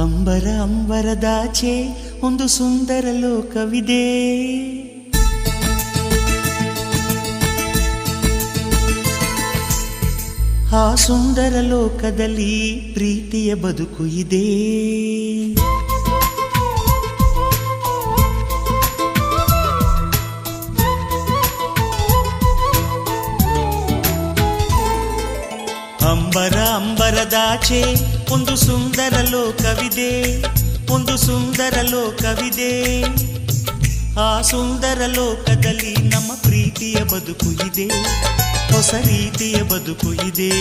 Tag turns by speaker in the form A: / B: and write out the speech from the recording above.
A: ಅಂಬರ ಅಂಬರದಾಚೆ ಒಂದು ಸುಂದರ ಲೋಕವಿದೆ. ಆ ಸುಂದರ ಲೋಕದಲ್ಲಿ ಪ್ರೀತಿಯ ಬದುಕು ಇದೆ. ಅಂಬರ ಅಂಬರದಾಚೆ ಒಂದು ಸುಂದರ ಲೋಕವಿದೆ, ಒಂದು ಸುಂದರ ಲೋಕವಿದೆ. ಆ ಸುಂದರ ಲೋಕದಲ್ಲಿ ನಮ್ಮ ಪ್ರೀತಿಯ ಬದುಕು ಇದೆ, ಹೊಸ ರೀತಿಯ ಬದುಕು ಇದೆ.